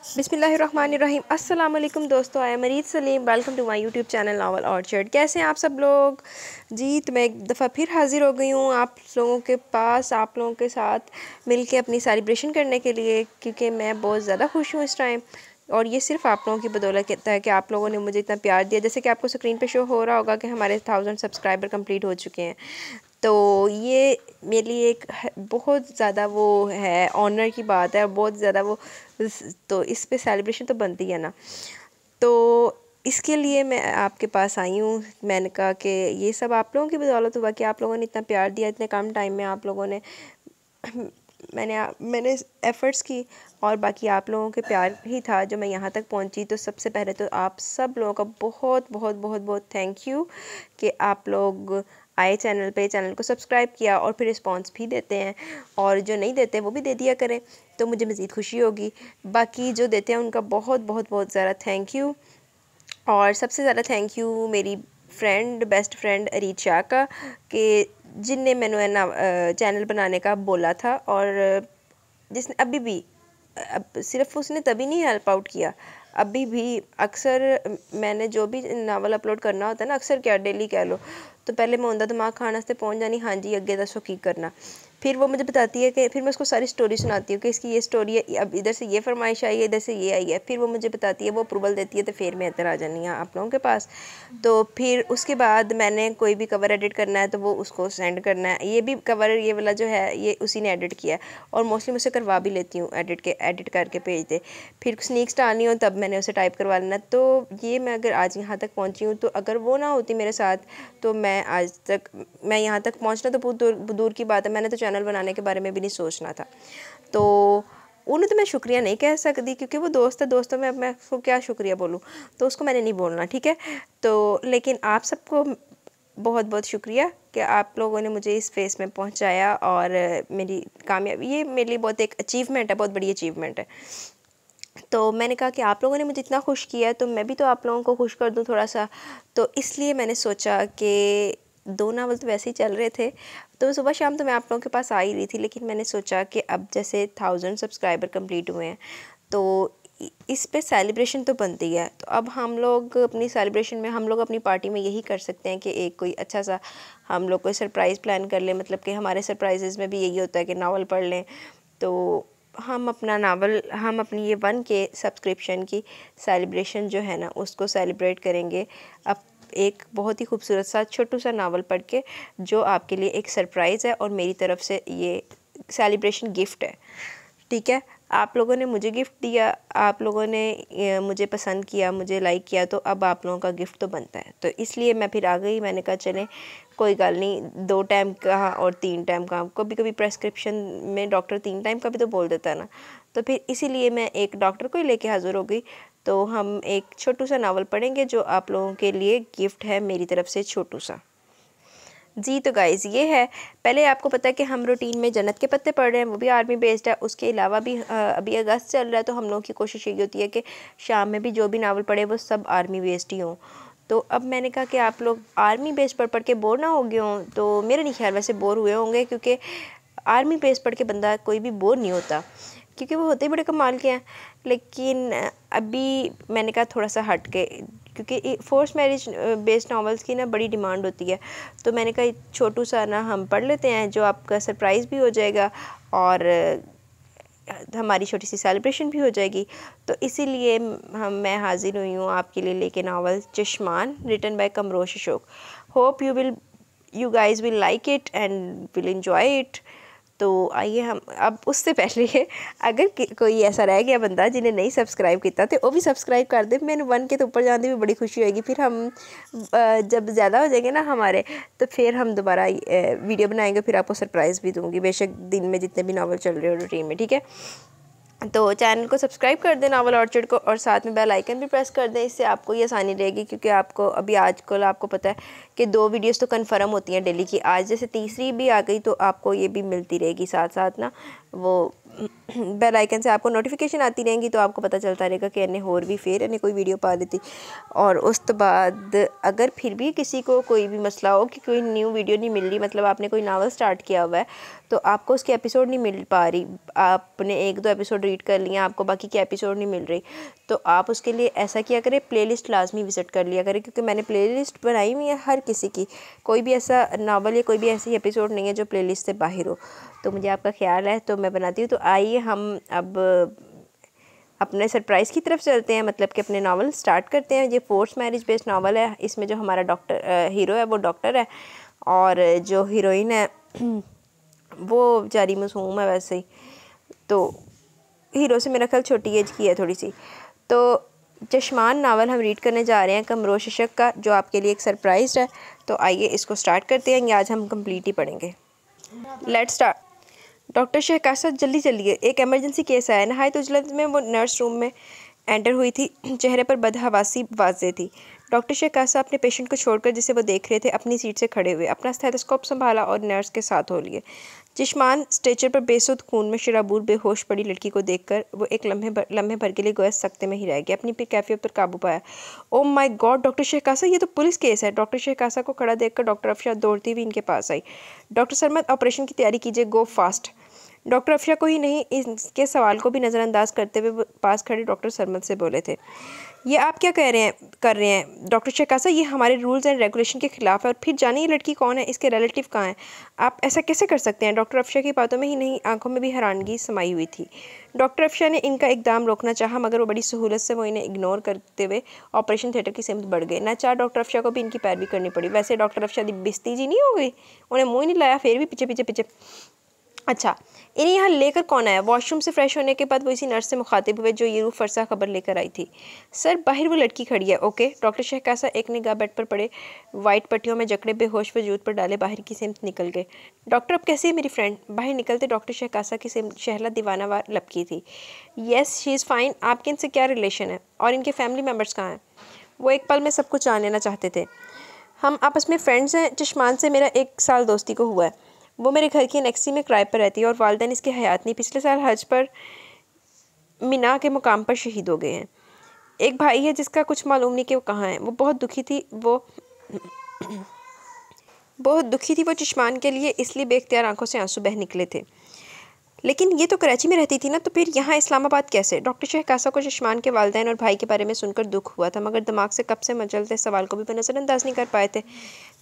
बिस्मिल्लाहिर्रहमानिर्रहीम। अस्सलाम वालेकुम दोस्तों, I am Mareed Saleem. Welcome to my YouTube channel novel orchard. कैसे हैं आप सब लोग जी? तो मैं एक दफ़ा फिर हाज़िर हो गई हूँ आप लोगों के पास, आप लोगों के साथ मिल के अपनी सेलिब्रेशन करने के लिए, क्योंकि मैं बहुत ज़्यादा खुश हूँ इस टाइम। और ये सिर्फ आप लोगों की बदौलत है कि आप लोगों ने मुझे इतना प्यार दिया। जैसे कि आपको स्क्रीन पे शो हो रहा होगा कि हमारे 1000 सब्सक्राइबर कंप्लीट हो चुके हैं। तो ये मेरे लिए एक बहुत ज़्यादा वो है, ऑनर की बात है, बहुत ज़्यादा वो। तो इस पे सेलिब्रेशन तो बनती है ना। तो इसके लिए मैं आपके पास आई हूँ। मैंने कहा कि ये सब आप लोगों की बदौलत हुआ कि आप लोगों ने इतना प्यार दिया, इतने कम टाइम में आप लोगों ने मैंने एफ़र्ट्स की, और बाकी आप लोगों के प्यार ही था जो मैं यहाँ तक पहुँची। तो सबसे पहले तो आप सब लोगों का बहुत बहुत बहुत बहुत थैंक यू कि आप लोग आए चैनल को सब्सक्राइब किया और फिर रिस्पांस भी देते हैं, और जो नहीं देते वो भी दे दिया करें तो मुझे मज़ीद खुशी होगी। बाकी जो देते हैं उनका बहुत बहुत बहुत ज़्यादा थैंक यू। और सबसे ज़्यादा थैंक यू मेरी बेस्ट फ्रेंड अरीद शाह का, कि जिनने मैंने ना चैनल बनाने का बोला था, और जिसने अभी भी अब सिर्फ उसने तभी नहीं हेल्प आउट किया, अभी भी अक्सर मैंने जो भी नावल अपलोड करना होता है ना, अक्सर क्या डेली कह लो, तो पहले मैं उनका दिमाग खाने से पहुँच जानी, हाँ जी अगे दसो की करना। फिर वो मुझे बताती है कि फिर मैं उसको सारी स्टोरी सुनाती हूँ कि इसकी ये स्टोरी है, अब इधर से ये फरमाइश आई है, इधर से ये आई है। फिर वो मुझे बताती है, वो अप्रूवल देती है, तो फिर मैं इधर आ जानी हूँ आप लोगों के पास। तो फिर उसके बाद मैंने कोई भी कवर एडिट करना है तो वो उसको सेंड करना है। ये भी कवर, ये वाला जो है, ये उसी ने एडिट किया है, और मोस्टली मुझसे करवा भी लेती हूँ, एडिट करके भेज दे। फिर स्नीक स्टारनी हो तब मैंने उसे टाइप करवा लेना। तो ये मैं अगर आज यहाँ तक पहुँची हूँ, तो अगर वो ना होती मेरे साथ, तो मैं यहाँ तक पहुँचना तो बहुत दूर की बात है। मैंने तो चैनल बनाने के बारे में भी नहीं सोचना था। तो उन्हें तो मैं शुक्रिया नहीं कह सकती, क्योंकि वो दोस्त है, दोस्तों में अब मैं उसको क्या शुक्रिया बोलूँ, तो उसको मैंने नहीं बोलना, ठीक है। तो लेकिन आप सबको बहुत बहुत शुक्रिया कि आप लोगों ने मुझे इस फेस में पहुंचाया, और मेरी कामयाबी, ये मेरे लिए बहुत एक अचीवमेंट है, बहुत बड़ी अचीवमेंट है। तो मैंने कहा कि आप लोगों ने मुझे इतना खुश किया, तो मैं भी तो आप लोगों को खुश कर दूं थोड़ा सा। तो इसलिए मैंने सोचा कि 2 नावल तो वैसे ही चल रहे थे, तो सुबह शाम तो मैं आप लोगों के पास आ ही रही थी, लेकिन मैंने सोचा कि अब जैसे 1000 सब्सक्राइबर कंप्लीट हुए हैं, तो इस पे सेलिब्रेशन तो बनती है। तो अब हम लोग अपनी सेलिब्रेशन में, हम लोग अपनी पार्टी में यही कर सकते हैं कि एक कोई अच्छा सा हम लोग कोई सरप्राइज़ प्लान कर लें। मतलब कि हमारे सरप्राइजेज़ में भी यही होता है कि नावल पढ़ लें। तो हम अपनी ये 1K सब्सक्रिप्शन की सेलिब्रेशन जो है ना, उसको सेलिब्रेट करेंगे अब एक बहुत ही खूबसूरत सा छोटू सा नावल पढ़ के, जो आपके लिए एक सरप्राइज़ है और मेरी तरफ से ये सेलिब्रेशन गिफ्ट है, ठीक है। आप लोगों ने मुझे गिफ्ट दिया, आप लोगों ने मुझे पसंद किया, मुझे लाइक किया, तो अब आप लोगों का गिफ्ट तो बनता है। तो इसलिए मैं फिर आ गई। मैंने कहा चलें, कोई गल नहीं, 2 टाइम का और 3 टाइम का, कभी कभी प्रेस्क्रिप्शन में डॉक्टर 3 टाइम का भी तो बोल देता है ना। तो फिर इसीलिए मैं एक डॉक्टर को ही लेके हाज़िर हो गई। तो हम एक छोटू सा नावल पढ़ेंगे, जो आप लोगों के लिए गिफ्ट है मेरी तरफ से, छोटू सा जी। तो गाइज़ ये है, पहले आपको पता है कि हम रूटीन में जन्नत के पत्ते पढ़ रहे हैं, वो भी आर्मी बेस्ड है। उसके अलावा भी अभी अगस्त चल रहा है, तो हम लोगों की कोशिश यही होती है कि शाम में भी जो भी नावल पढ़े वो सब आर्मी बेस्ड ही हों। तो अब मैंने कहा कि आप लोग आर्मी बेस्ड पढ़ के बोर ना हो गए हों, तो मेरे नहीं ख्याल वैसे बोर हुए होंगे, क्योंकि आर्मी बेस्ड पढ़ के बंदा कोई भी बोर नहीं होता, क्योंकि वो होते ही बड़े कमाल के हैं। लेकिन अभी मैंने कहा थोड़ा सा हट के, क्योंकि फोर्स मैरिज बेस्ड नॉवेल्स की ना बड़ी डिमांड होती है, तो मैंने कहा छोटू सा ना हम पढ़ लेते हैं, जो आपका सरप्राइज़ भी हो जाएगा और हमारी छोटी सी सेलिब्रेशन भी हो जाएगी। तो इसीलिए मैं हाज़िर हुई हूँ आपके लिए लेके नावल चश्मान, रिटन बाय कमरोश Ashok. Hope you guys will like it and will enjoy it. तो आइए हम अब उससे पहले अगर कोई ऐसा रह गया बंदा जिन्हें नहीं सब्सक्राइब किया, तो वो भी सब्सक्राइब कर दे। मैंने 1K तो ऊपर जाने में बड़ी खुशी होगी। फिर हम जब ज़्यादा हो जाएंगे ना हमारे, तो फिर हम दोबारा वीडियो बनाएंगे, फिर आपको सरप्राइज़ भी दूंगी, बेशक दिन में जितने भी नावल चल रहे हो रूटीन में, ठीक है। तो चैनल को सब्सक्राइब कर दें नावल ऑर्चर्ड को, और साथ में बेल आइकन भी प्रेस कर दें। इससे आपको ये आसानी रहेगी, क्योंकि आपको अभी आजकल आपको पता है कि 2 वीडियोस तो कंफर्म होती हैं डेली की। आज जैसे तीसरी भी आ गई, तो आपको ये भी मिलती रहेगी साथ साथ ना, वो बेल आइकन से आपको नोटिफिकेशन आती रहेंगी, तो आपको पता चलता रहेगा कि इन्हें और भी फिर इन्हें कोई वीडियो पा देती। और उस तो बाद अगर फिर भी किसी को कोई भी मसला हो कि कोई न्यू वीडियो नहीं मिल रही, मतलब आपने कोई नावल स्टार्ट किया हुआ है तो आपको उसकी एपिसोड नहीं मिल पा रही, आपने 1-2 एपिसोड रीड कर लिया, आपको बाकी की एपिसोड नहीं मिल रही, तो आप उसके लिए ऐसा किया करें, प्लेलिस्ट लाजमी विज़िट कर लिया करें, क्योंकि मैंने प्लेलिस्ट बनाई हुई है हर किसी की। कोई भी ऐसा नावल या कोई भी ऐसी एपिसोड नहीं है जो प्लेलिस्ट से बाहर हो। तो मुझे आपका ख्याल है तो मैं बनाती हूँ। तो आइए हम अब अपने सरप्राइज़ की तरफ चलते हैं, मतलब कि अपने नावल स्टार्ट करते हैं। ये फोर्स मैरिज बेस्ड नावल है। इसमें जो हमारा डॉक्टर हीरो है वो डॉक्टर है, और जो हीरोइन है वो बेचारी मासूम है वैसे ही, तो हीरो से मेरा ख्याल छोटी एज की है थोड़ी सी। तो चश्मान नावल हम रीड करने जा रहे हैं कमरोश अशक का, जो आपके लिए एक सरप्राइज़ है। तो आइए इसको स्टार्ट करते हैं, ये आज हम कंप्लीट ही पढ़ेंगे। Let's start. डॉक्टर शहकासा जल्दी चलिए, एक इमरजेंसी केस आया। नहायत उजलत में वो नर्स रूम में एंटर हुई थी। चेहरे पर बदहवासी वाज़ेह थी। डॉक्टर शहकासा अपने पेशेंट को छोड़कर जिसे वो देख रहे थे अपनी सीट से खड़े हुए, अपना स्टेथोस्कोप संभाला और नर्स के साथ हो लिए। चश्मान स्ट्रेचर पर बेसुध खून में शराबूर बेहोश पड़ी लड़की को देखकर वो एक लम्हे भर के लिए गोया सकते में ही रह गया, अपनी कैफियत पर काबू पाया। ओ माय गॉड डॉक्टर शहकासा, ये तो पुलिस केस है। डॉक्टर शहकासा को खड़ा देखकर डॉक्टर अफशा दौड़ती हुई इनके पास आई। डॉक्टर सरमद, ऑपरेशन की तैयारी कीजिए, गो फास्ट। डॉक्टर अफशा को ही नहीं, इसके सवाल को भी नज़रअंदाज करते हुए पास खड़े डॉक्टर सरमद से बोले थे, ये आप क्या कर रहे हैं डॉक्टर शहकासा, ये हमारे रूल्स एंड रेगुलेशन के खिलाफ है। और फिर जाने ये लड़की कौन है, इसके रिलेटिव कहाँ हैं, आप ऐसा कैसे कर सकते हैं। डॉक्टर अफशा की बातों में ही नहीं, आंखों में भी हैरानगी समाई हुई थी। डॉक्टर अफशा ने इनका इकदाम रोकना चाहा, मगर वो बड़ी सहूलत से वो इन्हें इग्नोर करते हुए ऑपरेशन थिएटर की सिमत बढ़ गए। चार डॉक्टर अफशा को भी इनकी पैरवी करनी पड़ी। वैसे डॉक्टर अफशा बिस्ती जी नहीं हो गई, उन्हें मुँह ही नहीं लाया, फिर भी पीछे। अच्छा, इन्हें यहाँ लेकर कौन आया। वॉशरूम से फ्रेश होने के बाद वो इसी नर्स से मुखातिब हुए जो ये रूह फरसा खबर लेकर आई थी। सर बाहर वो लड़की खड़ी है। ओके। डॉक्टर शहकासा एक निगाह बेड पर पड़े वाइट पट्टियों में जकड़े बेहोश वजूद पर डाले बाहर की सिमत निकल गए। डॉक्टर अब कैसी है मेरी फ्रेंड। बाहर निकलते डॉक्टर शहकासा की सिमत शहला दीवानावार लपकी थी। Yes she is fine. आपके इनसे क्या रिलेशन है और इनके फैमिली मेम्बर्स कहाँ हैं। वो एक पल में सब कुछ जान लेना चाहते थे। हम आपस में फ्रेंड्स हैं। चश्मान से मेरा 1 साल दोस्ती को हुआ है। वो मेरे घर की नेक्सी में किराए पर रहती है और वालिदैन इसकी हयात नहीं, पिछले साल हज पर मीना के मुकाम पर शहीद हो गए हैं। एक भाई है जिसका कुछ मालूम नहीं कि वो कहाँ है। वो बहुत दुखी थी वो चश्मान के लिए, इसलिए बेख्तियार आंखों से आंसू बह निकले थे। लेकिन ये तो कराची में रहती थी ना, तो फिर यहाँ इस्लामाबाद कैसे। डॉक्टर शहकासा को चश्मान के वालिदैन और भाई के बारे में सुनकर दुख हुआ था, मगर दिमाग से कब से मचलते सवाल को भी वो नज़रअंदाज नहीं कर पाए थे।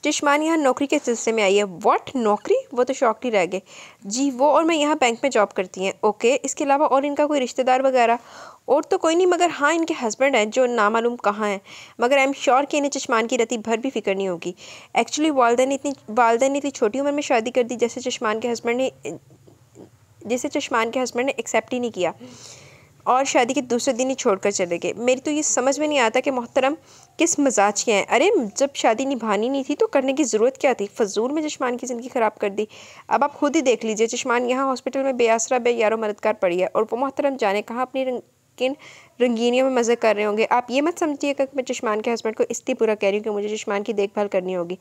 चश्मान यहाँ नौकरी के सिलसिले में आई है। व्हाट, नौकरी। वो तो शौक ही रह गए। जी वो और मैं यहाँ बैंक में जॉब करती हैं। ओके। इसके अलावा और इनका कोई रिश्तेदार वगैरह। और तो कोई नहीं, मगर हाँ इनके हस्बैंड हैं जो नामालूम कहाँ हैं, मगर आई एम श्योर कि इन्हें चश्मान की रत्ती भर भी फिक्र नहीं होगी। एक्चुअली वालिदैन ने इतनी छोटी उम्र में शादी कर दी जिसे चश्मान के हस्बैंड ने एक्सेप्ट ही नहीं किया और शादी के दूसरे दिन ही छोड़कर चले गए। मेरी तो ये समझ में नहीं आता कि मोहतरम किस मजाज के हैं। अरे जब शादी निभानी नहीं थी तो करने की ज़रूरत क्या थी। फजूल में चश्मान की ज़िंदगी ख़राब कर दी। अब आप खुद ही देख लीजिए, चश्मान यहाँ हॉस्पिटल में बेआसरा बेयारो मददगार पड़ी है और वो मोहतरम जाने कहाँ अपनी किन रंगीनियों में मज़े कर रहे होंगे। आप ये मत समझिएगा कि मैं चश्मान के हस्बैंड को इसलिए पूरा कह रही हूँ कि मुझे चश्मान की देखभाल करनी होगी,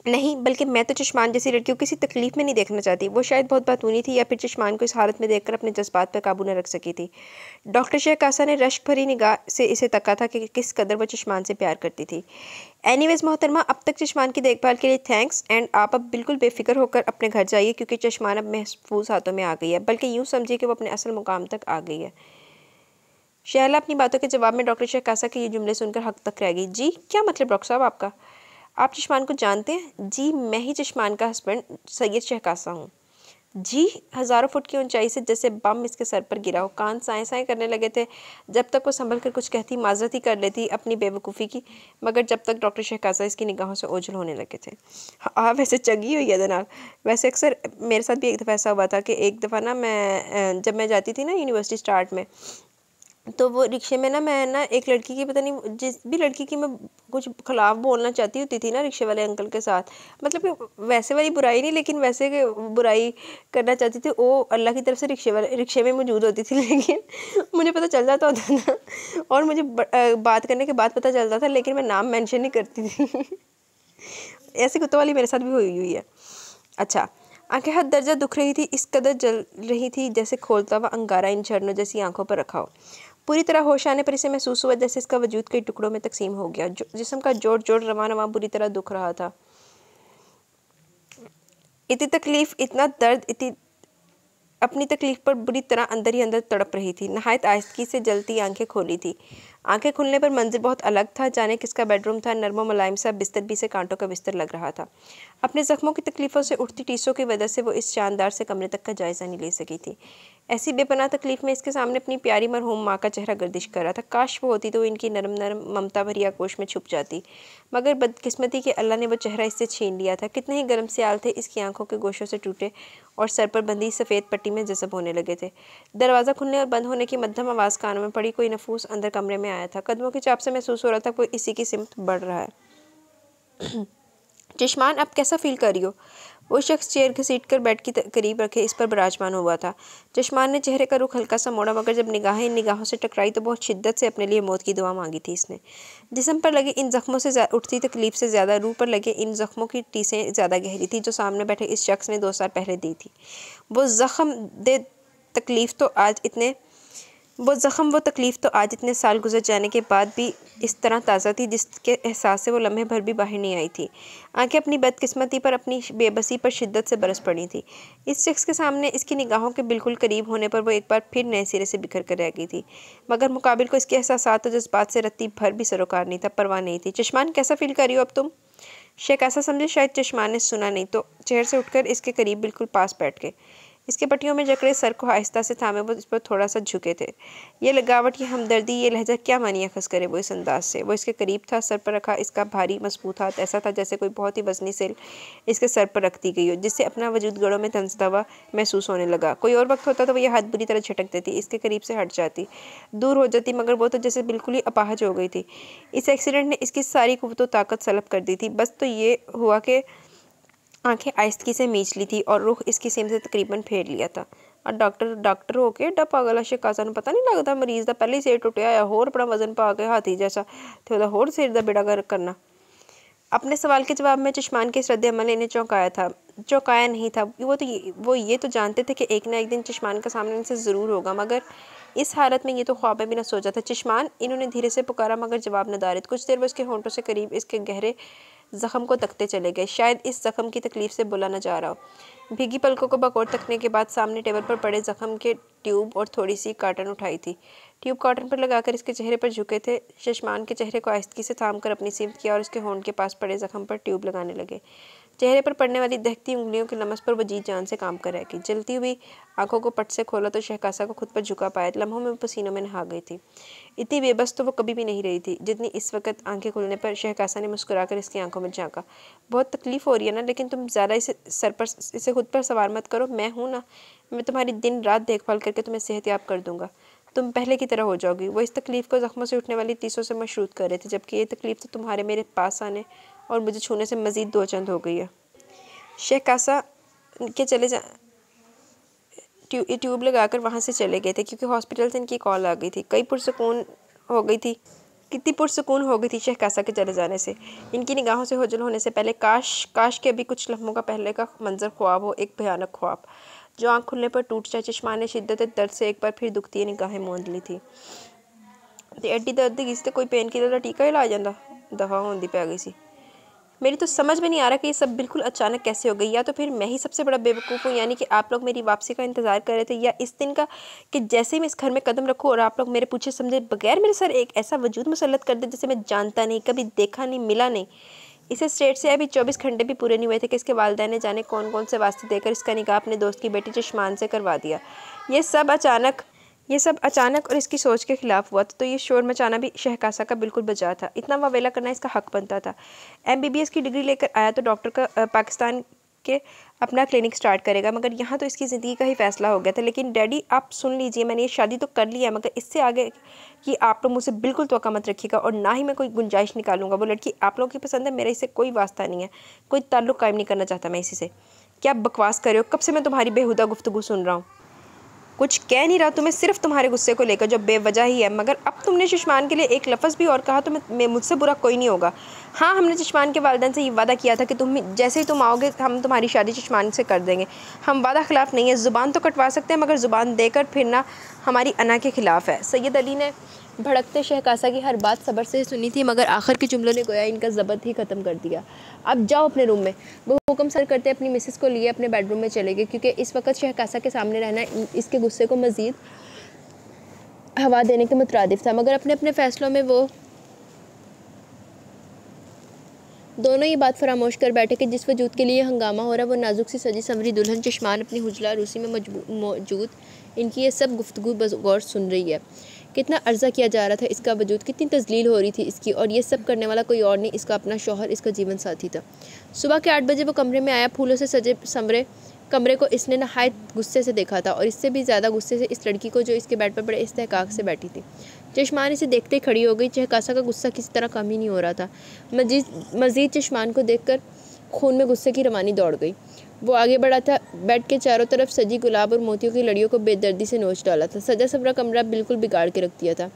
नहीं, बल्कि मैं तो चश्मान जैसी लड़की को किसी तकलीफ़ में नहीं देखना चाहती। वो शायद बहुत बातूनी थी या फिर चश्मान को इस हालत में देखकर अपने जज्बात पर काबू न रख सकी थी। डॉक्टर शहकासा ने रश्क भरी निगाह से इसे तका था कि किस कदर वो चश्मान से प्यार करती थी। एनीवेज मोहतरमा, अब तक चश्मान की देखभाल के लिए थैंक्स, एंड आप अब बिल्कुल बेफिक्र होकर अपने घर जाइए, क्योंकि चश्मान अब महफूज हाथों में आ गई है, बल्कि यूँ समझिए कि वो अपने असल मुकाम तक आ गई है। शहला अपनी बातों के जवाब में डॉक्टर शहकासा के ये जुमले सुनकर हक तक रह गई। जी क्या मतलब डॉक्टर साहब आपका। आप चश्मान को जानते हैं। जी मैं ही चश्मान का हस्बैंड सैयद शहकासा हूँ। जी। हज़ारों फुट की ऊंचाई से जैसे बम इसके सर पर गिरा हो, कान साएं साएं करने लगे थे। जब तक वो संभल कर कुछ कहती माजरत ही कर लेती अपनी बेवकूफ़ी की, मगर जब तक डॉक्टर शहकासा इसकी निगाहों से ओझल होने लगे थे। हाँ वैसे चंगी हुई है जनाब। वैसे अक्सर मेरे साथ भी एक दफ़ा ऐसा हुआ था कि एक दफ़ा ना जब मैं जाती थी ना यूनिवर्सिटी स्टार्ट में, तो वो रिक्शे में मैं एक लड़की की, पता नहीं जिस भी लड़की की मैं कुछ खिलाफ बोलना चाहती होती थी ना रिक्शे वाले अंकल के साथ, मतलब कि वैसे वाली बुराई नहीं, लेकिन वैसे कि बुराई करना चाहती थी, वो अल्लाह की तरफ से रिक्शे में मौजूद होती थी। लेकिन मुझे पता चल जाता होता था और मुझे बात करने के बाद पता चलता था, लेकिन मैं नाम मेंशन नहीं करती थी। ऐसी कुत्तों वाली मेरे साथ भी हुई है। अच्छा, आंखें हद दर्जा दुख रही थी, इस कदर जल रही थी जैसे खोलता हुआ अंगारा इन झरनों जैसी आंखों पर रखा हो। पूरी तरह होश आने पर इसे महसूस हुआ जैसे इसका वजूद कई टुकड़ों में तकसीम हो गया। जिस्म का जोड़ जोड़ रवां रवां बुरी तरह दुख रहा था। इतनी तकलीफ, इतना दर्द, अपनी तकलीफ पर बुरी तरह अंदर ही अंदर तड़प रही थी। नहायत आहिस्तगी से जलती आंखें खोली थी। आंखें खुलने पर मंजिल बहुत अलग था, जाने किसका बेडरूम था। नर्म मुलायम सा बिस्तर भी से कांटों का बिस्तर लग रहा था। अपने जख्मों की तकलीफ़ों से उठती टीसों की वजह से वो इस शानदार से कमरे तक का जायज़ा नहीं ले सकी थी। ऐसी बेपनाह तकलीफ में इसके सामने अपनी प्यारी मरहूम माँ का चेहरा गर्दिश कर रहा था। काश वो होती तो इनकी नरम नरम ममता भरी आगोश में छुप जाती, मगर बदकिस्मती के अल्लाह ने वो चेहरा इससे छीन लिया था। कितने ही गर्म सियाल थे इसकी आंखों के गोशों से टूटे और सर पर बंधी सफ़ेद पट्टी में जज़ब होने लगे थे। दरवाज़ा खुलने और बंद होने की मध्यम आवाज़ कानों में पड़ी। कोई नफूस अंदर कमरे में आया था। कदमों की चाप से महसूस हो रहा था कोई इसी की सिमत बढ़ रहा है। चश्मान, अब कैसा फील कर रही हो? वो शख्स चेयर घसीट कर बेड की करीब रखे इस पर विराजमान हुआ था। चश्मान ने चेहरे का रुख हल्का सा मोड़ा, मगर जब निगाहें इन निगाहों से टकराई तो बहुत शिद्दत से अपने लिए मौत की दुआ मांगी थी इसने। जिस्म पर लगे इन जख्मों से उठती तकलीफ से ज़्यादा रूह पर लगे इन जख्मों की टीसें ज़्यादा गहरी थी जो सामने बैठे इस शख्स ने 2 साल पहले दी थी। वो ज़ख्म वो तकलीफ़ तो आज इतने साल गुजर जाने के बाद भी इस तरह ताज़ा थी जिसके एहसास से वो लम्हे भर भी बाहर नहीं आई थी। आंखें अपनी बदकिस्मती पर, अपनी बेबसी पर शिद्दत से बरस पड़ी थी। इस शख्स के सामने इसकी निगाहों के बिल्कुल करीब होने पर वो एक बार फिर नए सिरे से बिखर कर रह गई थी, मगर मुकाबिल को इसके एहसासात और जज्बात से रत्ती भर भी सरोकार नहीं था, परवाह नहीं थी। चश्मान, कैसा फील कर रही हो अब तुम? शेख ऐसा समझे शायद चश्मान ने सुना नहीं तो चेयर से उठकर इसके करीब बिल्कुल पास बैठ गए। इसके पट्टियों में जकड़े सर को आहिस्ता से थामे वो इस पर थोड़ा सा झुके थे। ये लगावट, ये हमदर्दी, ये लहजा क्या मानी अखज़ करे वो इस अंदाज से। वो इसके करीब था, सर पर रखा इसका भारी मजबूत हाथ ऐसा था जैसे कोई बहुत ही वजनी सिल इसके सर पर रख दी गई हो, जिससे अपना वजूद गड़ों में धंसता हुआ महसूस होने लगा। कोई और वक्त होता तो वह हाथ बुरी तरह झटक देती, इसके करीब से हट जाती, दूर हो जाती, मगर वो तो जैसे बिल्कुल ही अपाहज हो गई थी। इस एक्सीडेंट ने इसकी सारी कुव्वत व ताकत सलब कर दी थी। बस तो ये हुआ कि आंखें आहिस्तगी से मींच ली थी और रुख इसकी सीम से तकरीबन फेर लिया था। और डॉक्टर हो के एडा पागल शिका सानू पता नहीं लगता मरीज़ का पहले ही सिर टुटिया होया, होर अपना वजन पा के हाथी जैसा ते ओहदा होर सिर का बेड़ा गर्क करना। अपने सवाल के जवाब में चश्मान के इस रद्द-ए-अमल इन्हें चौंकाया नहीं था। वो ये तो जानते थे कि एक ना एक दिन चश्मान का सामना इनसे ज़रूर होगा, मगर इस हालत में ये तो ख्वाब में भी न सोचा था। चश्मान, इन्होंने धीरे से पुकारा, मगर जवाब न दारित। कुछ देर वो इसके होंठों से करीब इसके गहरे ज़ख्म को तकते चले गए। शायद इस ज़ख्म की तकलीफ से बोला न जा रहा हो। भीगी पलकों को बकौर तकने के बाद सामने टेबल पर पड़े ज़ख्म के ट्यूब और थोड़ी सी काटन उठाई थी। ट्यूब कॉटन पर लगाकर इसके चेहरे पर झुके थे। चश्मान के चेहरे को आहिस्तगी से थाम कर अपनी सीमत किया और इसके होंठ के पास पड़े ज़ख्म पर ट्यूब लगाने लगे। चेहरे पर पड़ने वाली दहकती उंगलियों के लमस पर वो जी जान से काम कर रह गई। जलती हुई आंखों को पट से खोला तो शहकासा को खुद पर झुका पाया। लम्हों में वो पसीनों में नहा गई थी। इतनी बेबस तो वो कभी भी नहीं रही थी जितनी इस वक्त। आंखें खुलने पर शहकासा ने मुस्कुराकर इसकी आंखों में झांका। बहुत तकलीफ़ हो रही है ना, लेकिन तुम ज़्यादा इसे खुद पर सवार मत करो। मैं हूँ ना, मैं तुम्हारी दिन रात देखभाल करके तुम्हें सेहतयाब कर दूंगा। तुम पहले की तरह हो जाओगी। वो इस तकलीफ़ को ज़ख्मों से उठने वाली तीसों से मशरूत कर रहे थे, जबकि ये तकलीफ़ तो तुम्हारे मेरे पास आने और मुझे छूने से मज़ीद 2 चंद हो गई है। शहकासा के चले जा ट्यूब लगाकर वहाँ से चले गए थे, क्योंकि हॉस्पिटल से इनकी कॉल आ गई थी। कितनी पुरसुकून हो गई थी शहकासा के चले जाने से। इनकी निगाहों से ओझल होने से पहले काश के अभी कुछ लम्हों का पहले का मंजर ख्वाब हो, एक भयानक ख्वाब जो आँख खुलने पर टूट जाए। चश्मान ने शिद्दत दर्द से एक बार फिर दुखती निगाहें मूंद ली थी। ते एड्डी दर्द की कोई पेन किलर का टीका ही ला जाता, दफा होंदी पै गई सी। मेरी तो समझ में नहीं आ रहा कि ये सब बिल्कुल अचानक कैसे हो गई। या तो फिर मैं ही सबसे बड़ा बेवकूफ़ हूँ, यानी कि आप लोग मेरी वापसी का इंतज़ार कर रहे थे, या इस दिन का कि जैसे ही मैं इस घर में कदम रखूँ और आप लोग मेरे पूछे समझे बगैर मेरे सर एक ऐसा वजूद मुसल्लत कर दे जिसे मैं जानता नहीं, कभी देखा नहीं, मिला नहीं। इसे स्टेट से अभी 24 घंटे भी पूरे नहीं हुए थे कि इसके वालिदैन ने जाने कौन कौन से वास्ते देकर इसका निकाह अपने दोस्त की बेटी चश्मान से करवा दिया। ये सब अचानक और इसकी सोच के खिलाफ हुआ तो ये शोर मचाना भी शहकासा का बिल्कुल बजा था। इतना वावेला करना इसका हक बनता था। MBBS की डिग्री लेकर आया तो डॉक्टर का पाकिस्तान के अपना क्लिनिक स्टार्ट करेगा, मगर यहाँ तो इसकी ज़िंदगी का ही फैसला हो गया था। लेकिन डैडी, आप सुन लीजिए, मैंने ये शादी तो कर लिया, मगर इससे आगे कि आप लोग मुझसे बिल्कुल तवक्को मत रखिएगा, और ना ही मैं कोई गुंजाइश निकालूंगा। वो लड़की आप लोगों की पसंद है, मेरा इससे कोई वास्ता नहीं है, कोई ताल्लुक़ कायम नहीं करना चाहता मैं इसी से। क्या बकवास कर रहे हो? कब से मैं तुम्हारी बेहुदा गुफ्तगू सुन रहा हूँ। कुछ कह नहीं रहा तुम्हें, सिर्फ तुम्हारे गुस्से को लेकर जो बेवजह ही है। मगर अब तुमने चश्मान के लिए एक लफ्ज़ भी और कहा तो मैं मुझसे बुरा कोई नहीं होगा। हाँ, हमने चश्मान के वालिदैन से ये वादा किया था कि तुम जैसे ही तुम आओगे हम तुम्हारी शादी चश्मान से कर देंगे। हम वादा ख़िलाफ़ नहीं है, ज़ुबान तो कटवा सकते हैं मगर ज़ुबान देकर फिरना हमारी अना के ख़िलाफ़ है। सैयद अली ने भड़कते शहकासा की हर बात सब्र से सुनी थी, मगर आखिर के जुमलों ने गोया इनका ज़बत ही ख़त्म कर दिया। अब जाओ अपने रूम में। वो हुक्म सर करते अपनी मिसेस को लिए अपने बेडरूम में चले गए, क्योंकि इस वक्त शहकासा के सामने रहना इसके गुस्से को मज़ीद हवा देने के मुतरादिफ था। मगर अपने अपने फ़ैसलों में वो दोनों ये बात फरामोश कर बैठे कि जिस वजूद के लिए हंगामा हो रहा है वो नाजुक सी सजी संवरी दुल्हन चश्मान अपनी हुजला रूसी में मौजूद इनकी ये सब गुफ्तगू गौर सुन रही है। कितना अर्ज़ा किया जा रहा था इसका वजूद, कितनी तज़लील हो रही थी इसकी, और ये सब करने वाला कोई और नहीं, इसका अपना शौहर, इसका जीवन साथी था। सुबह के 8 बजे वो कमरे में आया। फूलों से सजे संवरे कमरे को इसने नहायत गुस्से से देखा था, और इससे भी ज़्यादा गुस्से से इस लड़की को जो इसके बेड पर बड़े इस्तेहकाक से बैठी थी। चश्मान इसे देखते ही खड़ी हो गई। शहकासा का गुस्सा किसी तरह कम ही नहीं हो रहा था। मज़ीद चश्मान को देखकर खून में गुस्से की रवानी दौड़ गई। वो आगे बढ़ा था, बेड के चारों तरफ सजी गुलाब और मोतियों की लड़ियों को बेदर्दी से नोच डाला था। सजा सवरा कमरा बिल्कुल बिगाड़ के रख दिया था।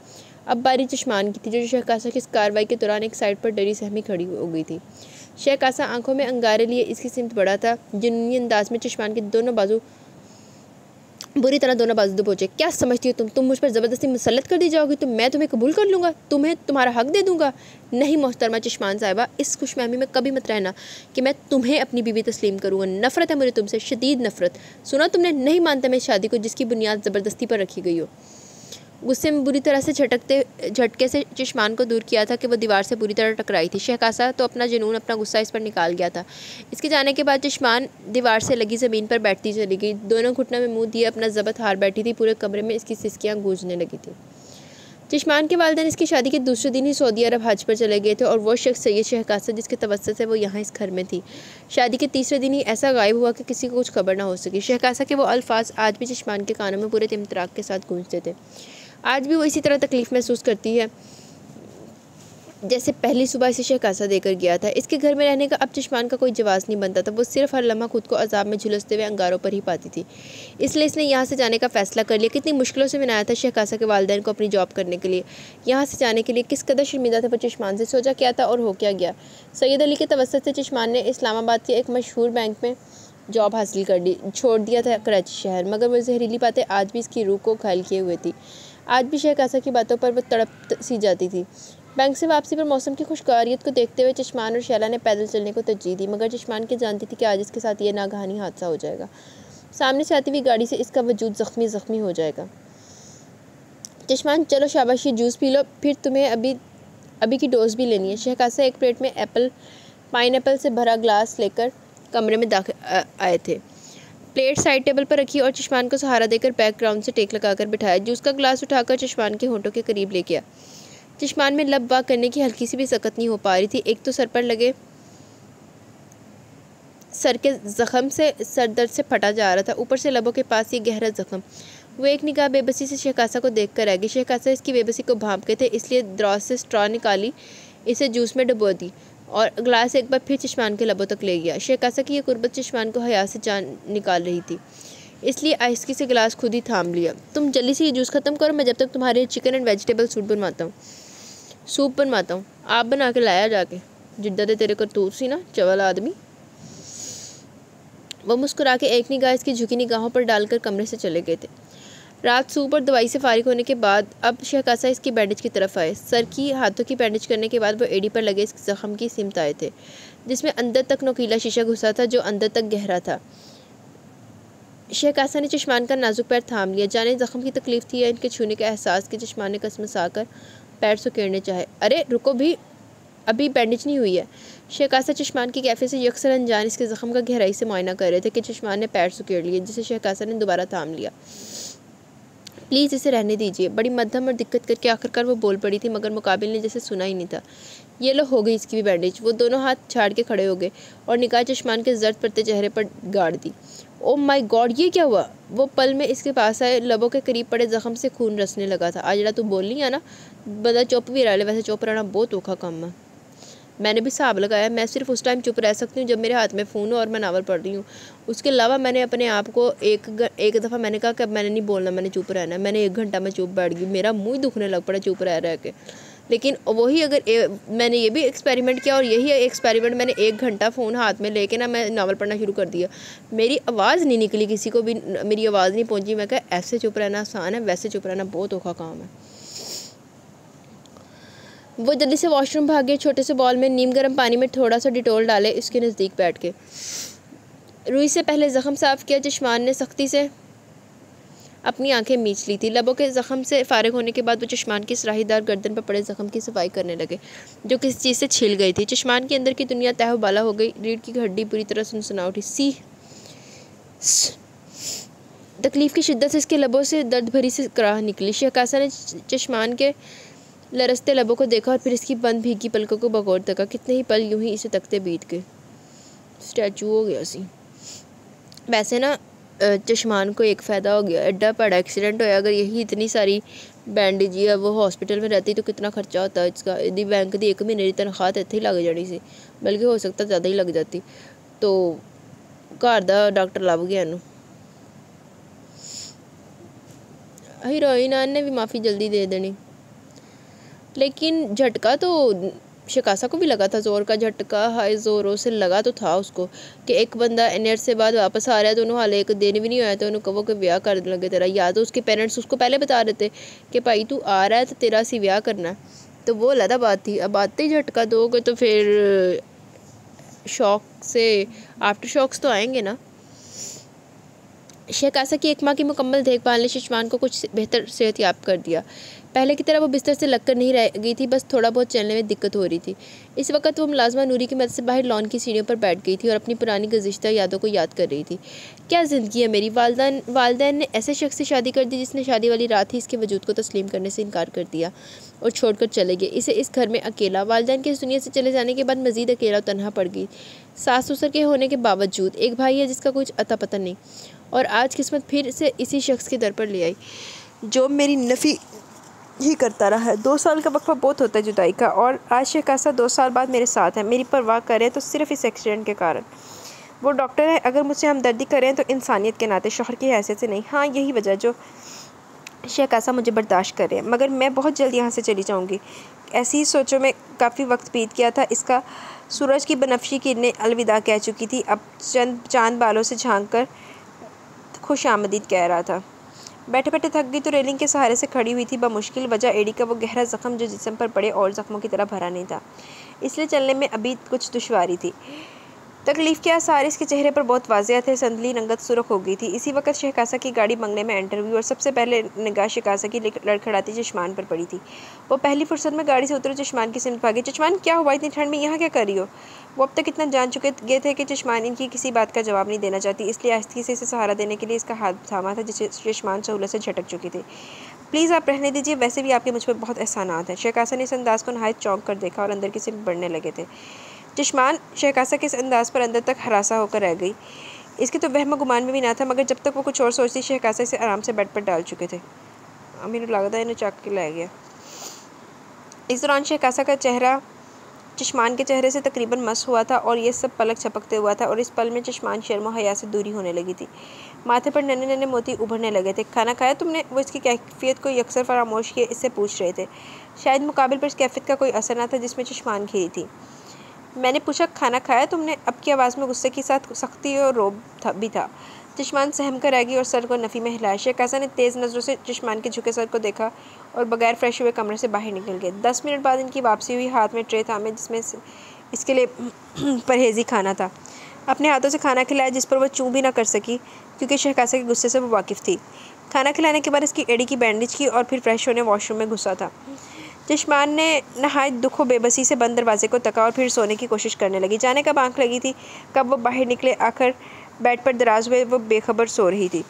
अब बारी चश्मान की थी, जो शहकासा की इस कार्रवाई के दौरान एक साइड पर डरी सहमी खड़ी हो गई थी। शहकासा आंखों में अंगारे लिए इसकी सिमत बढ़ा था। जुनूनी अंदाज में चश्मान के बुरी तरह दोनों बाजू दबोचे। क्या समझती हो तुम मुझ पर ज़बरदस्ती मुसल्लत कर दी जाओगी तो मैं तुम्हें कबूल कर लूँगा, तुम्हें तुम्हारा हक दे दूँगा? नहीं मोहतरमा चश्मान साहिबा, इस खुशफहमी में कभी मत रहना कि मैं तुम्हें अपनी बीवी तस्लीम करूँगा। नफ़रत है मुझे तुमसे, शदीद नफ़रत। सुना तुमने? नहीं मानता मैं शादी को जिसकी बुनियाद ज़बरदस्ती पर रखी गई हो। गुस्से में बुरी तरह से झटके से चश्मान को दूर किया था कि वह दीवार से बुरी तरह टकराई थी। शहकासा तो अपना जुनून, अपना गुस्सा इस पर निकाल गया था। इसके जाने के बाद चश्मान दीवार से लगी ज़मीन पर बैठती चली गई। दोनों घुटनों में मुंह दिए अपना ज़बत हार बैठी थी। पूरे कमरे में इसकी सिसकियाँ गूंजने लगी थी। चश्मान के वालिदैन इसकी शादी के दूसरे दिन ही सऊदी अरब हज पर चले गए थे, और वो शख्स सैयद शहकासा जिसके तवस्सुत से वो यहाँ इस घर में थी, शादी के तीसरे दिन ही ऐसा गायब हुआ कि किसी को कुछ खबर ना हो सकी। शहकासा के वो अल्फाज आज भी चश्मान के कानों में पूरे तिमतराक के साथ गूंजते थे। आज भी वो इसी तरह तकलीफ़ महसूस करती है जैसे पहली सुबह इसे शहकासा देकर गया था। इसके घर में रहने का अब चश्मान का कोई जवाज़ नहीं बनता था। वो सिर्फ हर लम्हा खुद को अजाब में झुलसते हुए अंगारों पर ही पाती थी। इसलिए इसने यहाँ से जाने का फ़ैसला कर लिया। कितनी मुश्किलों से मनाया था शहकासा के वालिदैन को अपनी जॉब करने के लिए, यहाँ से जाने के लिए। किस कदर शर्मिंदा था वो चश्मान से। सोचा क्या था और हो क्या गया। सैयद अली के तवस्सुत से चश्मान ने इस्लामाबाद के एक मशहूर बैंक में जॉब हासिल कर ली, छोड़ दिया था कराची शहर। मगर वो जहरीली बातें आज भी इसकी रूह को घायल किए हुए थी। आज भी शहकासा की बातों पर वह तड़प सी जाती थी। बैंक से वापसी पर मौसम की खुशगवारियत को देखते हुए चश्मान और शैला ने पैदल चलने को तरजीह दी, मगर चश्मान के जानती थी कि आज इसके साथ ये नागहानी हादसा हो जाएगा। सामने से आती हुई गाड़ी से इसका वजूद ज़ख्मी हो जाएगा। चश्मान, चलो शाबाशी, जूस पी लो, फिर तुम्हें अभी की डोज भी लेनी है। शहकासा एक प्लेट में पाइनएप्पल से भरा ग्लास लेकर कमरे में दाखिल आए थे। प्लेट साइड टेबल पर रखी और चश्मान को सहारा देकर बैकग्राउंड से टेक लगाकर बिठाया। जूस का ग्लास उठाकर चश्मान के होंठों के करीब ले गया। चश्मान में लब वाक करने की हल्की सी भी सकत नहीं हो पा रही थी। एक तो सर पर लगे सर के ज़ख़म से सर दर्द से फटा जा रहा था, ऊपर से लबों के पास ये गहरा ज़ख़म। वो एक निगाह बेबसी से शहकासा को देख कर रह गई। शहकासा इसकी बेबसी को भांप के थे, इसलिए दराज से स्ट्रॉ निकाली, इसे जूस में डुबो दी और ग्लास एक बार फिर चश्मान के लबों तक ले गया। शहकासा की यह कुर्बत चश्मान को हया से जान निकाल रही थी, इसलिए आहिस्ती से गिलास खुद ही थाम लिया। तुम जल्दी से ये जूस ख़त्म करो, मैं जब तक तुम्हारे चिकन एंड वेजिटेबल सूप बनवाता हूँ। आप बना के लाया जाके, जिद्दा दे तेरे करतूत सी ना, चवल आदमी। वो मुस्कुरा के एक निगाह इसकी झुकी निगाहों पर डालकर कमरे से चले गए थे। रात सूप और दवाई से फारिग होने के बाद अब शहकासा इसकी बैंडेज की तरफ आए। सर की हाथों की बैंडेज करने के बाद वो एड़ी पर लगे इस ज़ख़म की सिमत आए थे, जिसमें अंदर तक नोकीला शीशा घुसा था, जो अंदर तक गहरा था। शहकासा ने चश्मान का नाजुक पैर थाम लिया। जाने ज़ख़म की तकलीफ़ थी या इनके छूने के एहसास के चश्मान ने कसमसा कर पैर सुकेड़ने चाहे। अरे रुको भी, अभी बैंडेज नहीं हुई है। शहकासा चश्मान की कैफे से यकसर अनजान इसके ज़ख़म का गहराई से मुआयना कर रहे थे कि चश्मान ने पैर सुकेड़ लिए, जिसे शहकासा ने दोबारा थाम लिया। प्लीज़ इसे रहने दीजिए। बड़ी मध्यम और दिक्कत करके आखिरकार वो बोल पड़ी थी, मगर मुकाबिल ने जैसे सुना ही नहीं था। ये लो, हो गई इसकी भी बैंडेज। वो दोनों हाथ छाड़ के खड़े हो गए और निगाह चश्मान के जर्द पड़ते चेहरे पर गाड़ दी। ओ माय गॉड, ये क्या हुआ? वो पल में इसके पास आए, लबों के करीब पड़े ज़ख़म से खून रसने लगा था। आज जरा तू बोल नहीं है ना, बंदा चुप भी रहा ले, वैसे चुप रहना बहुत औखा काम है। मैंने भी हिसाब लगाया, मैं सिर्फ उस टाइम चुप रह सकती हूँ जब मेरे हाथ में फ़ोन हो और मैं नावल पढ़ रही हूँ। उसके अलावा मैंने अपने आप को एक दफ़ा मैंने कहा कि अब मैंने नहीं बोलना, मैंने चुप रहना है। मैंने 1 घंटा में चुप बैठ गई, मेरा मुँह दुखने लग पड़ा चुप रह के। लेकिन वही अगर मैंने ये भी एक्सपेरिमेंट किया और यही एक्सपेरिमेंट मैंने 1 घंटा फ़ोन हाथ में लेके ना मैं नावल पढ़ना शुरू कर दिया। मेरी आवाज़ नहीं निकली, किसी को भी मेरी आवाज़ नहीं पहुंची। मैं कहा ऐसे चुप रहना आसान है, वैसे चुप रहना बहुत औखा काम है। वो जल्दी से वॉशरूम भागे, छोटे से बॉल में नीम गर्म पानी में थोड़ा सा डिटोल डाले, इसके नज़दीक बैठ के रुई से पहले ज़ख़म साफ़ किया। चश्मान ने सख्ती से अपनी आंखें मींच ली थी। लबों के ज़ख़म से फारिग होने के बाद वो चश्मान की सराहीदार गर्दन पर पड़े ज़ख़म की सफाई करने लगे जो किसी चीज़ से छिल गई थी। चश्मान के अंदर की दुनिया तहबाला हो गई, रीढ़ की हड्डी पूरी तरह सुनसना उठी। तकलीफ़ की शिद्दत से इसके लबों से दर्द भरी से कराह निकली। शहकासा ने चश्मान के लरसते लबों को देखा और फिर इसकी बंद भीगी पलकों को बगौर तका। कितने ही पल यूं ही इसे तकते बीत गए, स्टैचू हो गया सी। वैसे ना चश्मान को एक फ़ायदा हो गया, एड्डा बड़ा एक्सीडेंट होया, अगर यही इतनी सारी बैंडेज या वो हॉस्पिटल में रहती तो कितना खर्चा होता इसका। यदि बैंक की 1 महीने की तनख्वाह इत्थे ही लग जानी सी, बल्कि हो सकता ज़्यादा ही लग जाती। तो घर दा डॉक्टर लभ गया इनू। हीरोइन ने भी माफ़ी जल्दी दे देनी, लेकिन झटका तो शकासा को भी लगा था, ज़ोर का झटका। हाय ज़ोरों से लगा तो था उसको कि एक बंदा एनएड से बाद वापस आ रहा है तो उन्होंने हाल 1 दिन भी नहीं होया तो उन्होंने कहो कि ब्याह कर लगे तेरा। या तो उसके पेरेंट्स उसको पहले बता देते कि भाई तू आ रहा है तो तेरा सी ब्याह करना है, तो वो अलग बात थी। अब आते ही झटका दोगे तो फिर शॉक से आफ्टर शॉक्स तो आएंगे ना। शहकासा की 1 माह की मुकम्मल देखभाल ने चश्मान को कुछ बेहतर सेहतयाब कर दिया। पहले की तरह वो बिस्तर से लगकर नहीं रह गई थी, बस थोड़ा बहुत चलने में दिक्कत हो रही थी। इस वक्त वो मुलाजमा नूरी की मदद से बाहर लॉन की सीढ़ियों पर बैठ गई थी और अपनी पुरानी गुज़िश्ता यादों को याद कर रही थी। क्या ज़िंदगी है मेरी। वालदैन ने ऐसे शख्स से शादी कर दी जिसने शादी वाली रात ही इसके वजूद को तस्लीम करने से इनकार कर दिया और छोड़कर चले गए इसे इस घर में अकेला। वालदैन के इस दुनिया से चले जाने के बाद मज़ीद अकेला और तन्हा पड़ गई, सास ससुर के होने के बावजूद। एक भाई है जिसका कुछ अता पता नहीं, और आज किस्मत फिर से इसी शख्स के दर पर ले आई जो मेरी नफ़ी ही करता रहा है। 2 साल का वक्फा बहुत होता है जुदाई का, और आज शहकासा 2 साल बाद मेरे साथ है। मेरी परवाह करे तो सिर्फ इस एक्सीडेंट के कारण। वो डॉक्टर है, अगर मुझसे हमदर्दी करें तो इंसानियत के नाते, शौहर की हैसियत से नहीं। हाँ, यही वजह जो शहकासा मुझे बर्दाश्त करे, मगर मैं बहुत जल्द यहाँ से चली जाऊँगी। ऐसी ही सोचों में काफ़ी वक्त बीत गया था। इसका सूरज की बनफशी किरणें अलविदा कह चुकी थी। अब चांद बालों से झाँक कर खुश आमदीद कह रहा था। बैठे बैठे थक गई तो रेलिंग के सहारे से खड़ी हुई थी। बमुश्किल वजह एड़ी का वो गहरा ज़ख्म जो जिस्म पर पड़े और ज़ख्मों की तरह भरा नहीं था, इसलिए चलने में अभी कुछ दुश्वारी थी। तकलीफ़ के आसार इसके चेहरे पर बहुत वाज़ेह थे। संदली रंगत सुर्ख हो गई थी। इसी वक्त शहकासा की गाड़ी बंगले में एंटर हुई और सबसे पहले निगाह शहकासा की लड़खड़ाती चश्मान पर पड़ी थी। वो पहली फुर्सत में गाड़ी से उतरे चश्मान की सिमत भागी। चश्मान, क्या हुआ, इतनी ठंड में यहाँ क्या कर रही हो? वो अब तक इतना जान चुके गए थे कि चश्मान इनकी किसी बात का जवाब नहीं देना चाहती, इसलिए आहिस्ती से इसे सहारा देने के लिए इसका हाथ थामा था, जिसे चश्मान सहूलत से झटक चुकी थी। प्लीज़ आप रहने दीजिए, वैसे भी आपके मुझ पर बहुत एहसानात हैं। शहकासा ने इस अंदाज़ को नहायत चौंक कर देखा और अंदर की सिमत बढ़ने लगे थे। चश्मान शहकासा के इस अंदाज़ पर अंदर तक हरासा होकर रह गई। इसके तो वहम गुमान में भी ना था, मगर जब तक वो कुछ और सोचती शहकासा इसे आराम से बेड पर डाल चुके थे। मेरे लगता है इन्हें चक के लै गया। इस दौरान शहकासा का चेहरा चश्मान के चेहरे से तकरीबन मस हुआ था और ये सब पलक झपकते हुआ था, और इस पल में चश्मान शर्म और हया से दूरी होने लगी थी। माथे पर नन्हे नन्हे मोती उभरने लगे थे। खाना खाया तुमने? वो इसकी कैफियत को यकसर फरामोश किए इससे पूछ रहे थे। शायद मुकाबिल पर इस कैफियत का कोई असर ना था जिसमें चश्मान खिली थी। मैंने पूछा, खाना खाया तुमने? अब की आवाज़ में गुस्से के साथ सख्ती और रोब भी था। चश्मान सहम कर रह गई और सर को नफ़ी में हिलाया। शहकासा ने तेज़ नज़रों से चश्मान के झुके सर को देखा और बगैर फ्रेश हुए कमरे से बाहर निकल गए। 10 मिनट बाद इनकी वापसी हुई, हाथ में ट्रे थामे जिसमें इसके लिए परहेज़ी खाना था। अपने हाथों से खाना खिलाया जिस पर वह चूँ भी ना कर सकी, क्योंकि शहकासा के गुस्से से वो वाकिफ़ थी। खाना खिलाने के बाद इसकी एड़ी की बैंडेज की और फिर फ्रेश होने वॉशरूम में घुसा था। चश्मान ने नहायत दुख व बेबसी से बंद दरवाजे को तका और फिर सोने की कोशिश करने लगी। जाने कब आँख लगी थी, कब वो बाहर निकले। आखिर बेड पर दराज हुए वो बेखबर सो रही थी।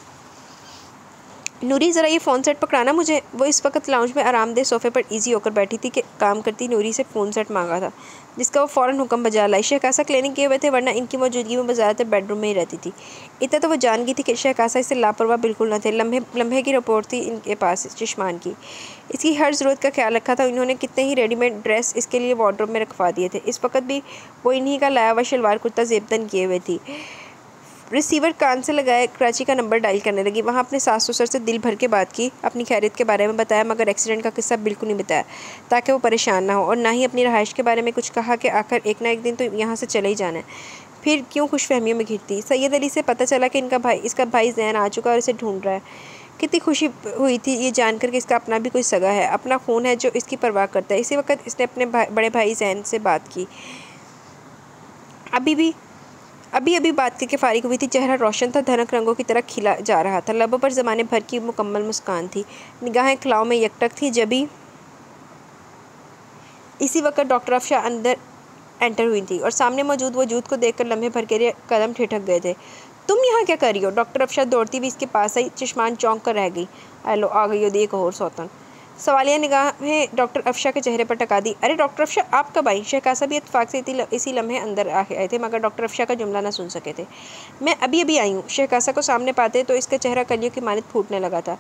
नूरी ज़रा ये फ़ोन सेट पकड़ाना मुझे। वो इस वक्त लाउंज में आरामदेह सोफ़े पर इजी होकर बैठी थी कि काम करती नूरी से फ़ोन सेट मांगा था, जिसका वो फ़ौरन हुक्म बजा लाई। शहकासा क्लिनिक किए हुए थे, वरना इनकी मौजूदगी में वो ज़्यादातर बेडरूम में ही रहती थी। इतना तो वो जान गई थी कि शहकासा इससे लापरवाह बिल्कुल न थे। लम्हे की रिपोर्ट थी इनके पास चश्मान की। इसकी हर ज़रूरत का ख्याल रखा था। इन्होंने कितने ही रेडीमेड ड्रेस इसके लिए वार्डरोब में रखवा दिए थे। इस वक्त भी वो इन्हीं का लाया हुआ शलवार कुर्ता ज़ेबतन किए हुए थी। रिसीवर कान से लगाए कराची का नंबर डायल करने लगी। वहाँ अपने सास ससुर से दिल भर के बात की, अपनी खैरियत के बारे में बताया, मगर एक्सीडेंट का किस्सा बिल्कुल नहीं बताया ताकि वो परेशान ना हो, और ना ही अपनी रहाइश के बारे में कुछ कहा कि आखिर एक ना एक दिन तो यहाँ से चले ही जाना है। फिर क्यों खुशफहमियों में घिरती। सैयद अली से पता चला कि इसका भाई जैन आ चुका और इसे ढूंढ रहा है। कितनी खुशी हुई थी ये जानकर कि इसका अपना भी कोई सगा है, अपना खून है जो इसकी परवाह करता है। इसी वक्त इसने अपने बड़े भाई जैन से बात की। अभी बात करके फारिग हुई थी। चेहरा रोशन था, धनक रंगों की तरह खिला जा रहा था। लबों पर ज़माने भर की मुकम्मल मुस्कान थी, निगाहें खलाओं में यकटक थी। जभी इसी वक्त डॉक्टर अफशा अंदर एंटर हुई थी और सामने मौजूद वजूद को देखकर लम्हे भर के कदम ठिठक गए थे। तुम यहाँ क्या कर रही हो? डॉक्टर अफशा दौड़ती हुई इसके पास आई। चश्मान चौंक कर रह गई। हेलो, आ गई हो देख और सौतन। सवालिया निगाहें डॉक्टर अफशा के चेहरे पर टका दी। अरे डॉक्टर अफशा, आप कब आई? शहकासा भी इत्तेफाक से इसी लम्हे अंदर आए थे, मगर डॉक्टर अफशा का जुमला ना सुन सके थे। मैं अभी आई हूँ। शहकासा को सामने पाते तो इसका चेहरा कलियों की मानद फूटने लगा था।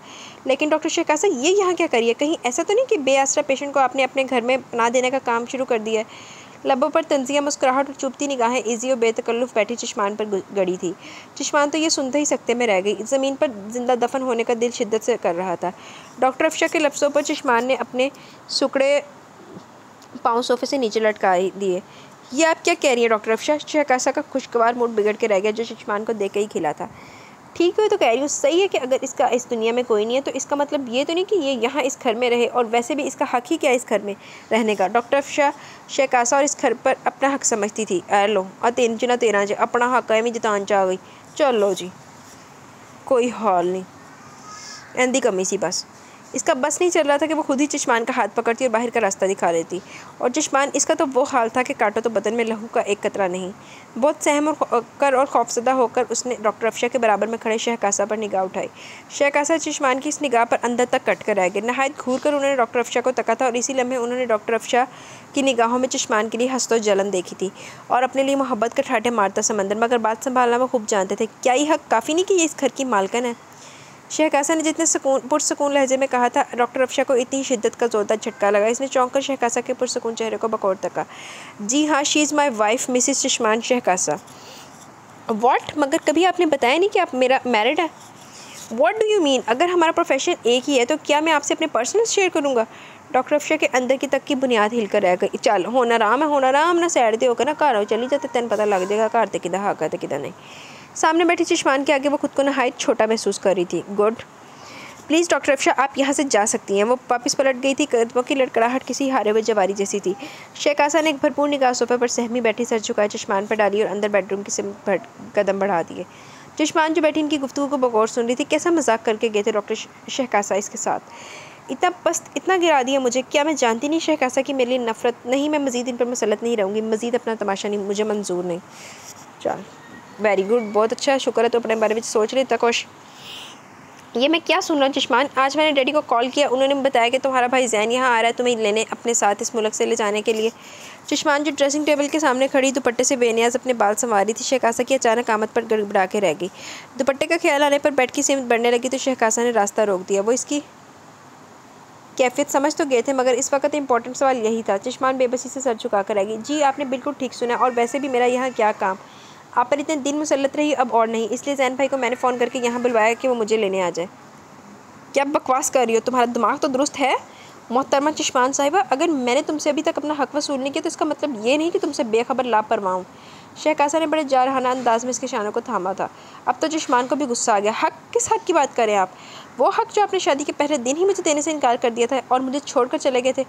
लेकिन डॉक्टर शहकासा, ये यहाँ क्या करिए? कहीं ऐसा तो नहीं कि बेआसरा पेशेंट को आपने अपने घर में पनाह देने का काम शुरू कर दिया है? लबों पर तंजिया मुस्कुराहट और चुभती निगाहें इजी और बेतकल्लुफ़ बैठी चश्मान पर गड़ी थी। चश्मान तो ये सुनते ही सकते में रह गई। ज़मीन पर जिंदा दफन होने का दिल शिद्दत से कर रहा था। डॉक्टर अफशा के लफ्ज़ों पर चश्मान ने अपने सुकड़े पाँव सोफे से नीचे लटका दिए। ये आप क्या कह रही हैं डॉक्टर अफशा? शहकासा का खुशगवार मूड बिगड़ के रह गया, जो चश्मान को देख के ही खिला था। ठीक है तो कह रही हूँ, सही है कि अगर इसका इस दुनिया में कोई नहीं है तो इसका मतलब ये तो नहीं कि ये यहाँ इस घर में रहे, और वैसे भी इसका हक़ ही क्या इस घर में रहने का? डॉक्टर अफशा शहकासा और इस घर पर अपना हक़ समझती थी। लो आ 3 च ना 13 च अपना हक़ है, मैं जतान च आ गई। चलो जी, कोई हाल नहीं, एंदी कमी सी बस। इसका बस नहीं चल रहा था कि वो खुद ही चश्मान का हाथ पकड़ती और बाहर का रास्ता दिखा देती। और चश्मान इसका तो वो हाल था कि काटो तो बदन में लहू का एक कतरा नहीं। बहुत सहम और खौफजदा होकर उसने डॉक्टर अफशा के बराबर में खड़े शहकासा पर निगाह उठाई। शहकासा चश्मान की इस निगाह पर अंदर तक कट कर रह गए। नहायत घूर कर उन्होंने डॉक्टर अफशा को तका था, और इसी लम्हे उन्होंने डॉक्टर अफशा की निगाहों में चश्मान के लिए हंसतो जलन देखी थी और अपने लिए मोहब्बत का ठाठे मारता समंदर। मगर बात संभालना वो खूब जानते थे। क्या ये हक़ काफ़ी नहीं कि ये इस घर की मालकन है? शहकासा ने जितने पुरसकून लहजे में कहा था, डॉक्टर अफशा को इतनी शिद्दत का जोरदार झटका लगा। इसने चौंक कर शहकासा के पुरसकून चेहरे को बकौर तका। जी हाँ, she is my wife, Mrs चश्मान शहकासा। व्हाट? मगर कभी आपने बताया नहीं कि आप मेरा मैरिड है। What do you mean? अगर हमारा प्रोफेशन एक ही है तो क्या मैं आपसे अपने पर्सनल शेयर करूँगा? डॉक्टर अफशा के अंदर की तक की बुनियाद हिल कर रह गई। चल होना राम है, होना राम ना सैड दे होकर ना घर आओ चली जाते, तेन पता लग जाएगा घर ते किदा हक है तो किदा नहीं। सामने बैठी चश्मान के आगे वो खुद को नहायत छोटा महसूस कर रही थी। गुड, प्लीज़ डॉक्टर अफशा, आप यहाँ से जा सकती हैं। वो वापस पलट गई थी। कदमों की लड़खड़ाहट किसी हारे हुए जवारी जैसी थी। शहकासा ने एक भरपूर निगाह सोफे पर सहमी बैठी सर झुकाए चश्मान पर डाली और अंदर बेडरूम की कदम बढ़ा दिए। चश्मान जो बैठी इनकी गुफ्तगू को बगौर सुन रही थी। कैसा मजाक करके गए थे डॉक्टर शहकासा इसके साथ? इतना गिरा दिया मुझे। क्या मैं जानती नहीं शहकासा की मेरे लिए नफ़रत? नहीं, मैं मज़ीद इन पर मुसलत नहीं रहूँगी। मज़ीद अपना तमाशा नहीं, मुझे मंजूर नहीं। चल, वेरी गुड, बहुत अच्छा, शुक्र है तो अपने बारे में सोच रही था कुछ। ये मैं क्या सुन रहा हूँ चश्मान? आज मैंने डैडी को कॉल किया, उन्होंने बताया कि तुम्हारा भाई जैन यहाँ आ रहा है तुम्हें लेने अपने साथ इस मुल्क से ले जाने के लिए। चश्मान जो ड्रेसिंग टेबल के सामने खड़ी दुपट्टे से बेनियाज अपने बाल संवार रही थी, शहकासा की अचानक आमद पर गड़बड़ा के रह गई। दुपट्टे का ख्याल आने पर बेड की सीमत बढ़ने लगी तो शहकासा ने रास्ता रोक दिया। वो इसकी कैफियत समझ तो गए थे, मगर इस वक्त इंपॉर्टेंट सवाल यही था। चश्मान बेबसी से सर झुका कर रह गई। जी आपने बिल्कुल ठीक सुना, और वैसे भी मेरा यहाँ क्या काम? आप पर इतने दिन मुसल्लत रही, अब और नहीं, इसलिए जैन भाई को मैंने फ़ोन करके यहाँ बुलवाया कि वो मुझे लेने आ जाए। क्या बकवास कर रही हो? तुम्हारा दिमाग तो दुरुस्त है मोहतरमा चश्मान साहिबा? अगर मैंने तुमसे अभी तक अपना हक वसूल नहीं किया तो इसका मतलब ये नहीं कि तुमसे बेखबर लापरवाह हूँ। शहकासा ने बड़े जारहाना अंदाज में इसके शानों को थामा था। अब तो चश्मान को भी गुस्सा आ गया। हक? किस हक की बात करें आप? वो हक जो आपने शादी के पहले दिन ही मुझे देने से इनकार कर दिया था और मुझे छोड़कर चले गए थे।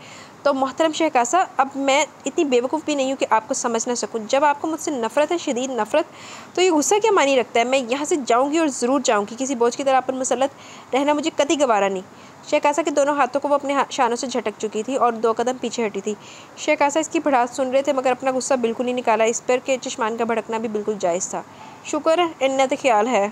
तो मोहतरम शहकासा, अब मैं इतनी बेवकूफ़ भी नहीं हूँ कि आपको समझ ना सकूँ। जब आपको मुझसे नफ़रत है, शदीद नफ़रत, तो ये गुस्सा क्या मानी रखता है? मैं यहाँ से जाऊँगी और ज़रूर जाऊँगी। किसी बोझ की तरह आप पर मुसल्लत रहना मुझे कतई गवारा नहीं। शहकासा के दोनों हाथों को वो अपने शानों से झटक चुकी थी और 2 कदम पीछे हटी थी। शहकासा इसकी भड़ास सुन रहे थे, मगर अपना गुस्सा बिल्कुल नहीं निकाला। इस पर के चश्मान का भड़कना भी बिल्कुल जायज़ था। शुक्र है इन्हें तो ख्याल है।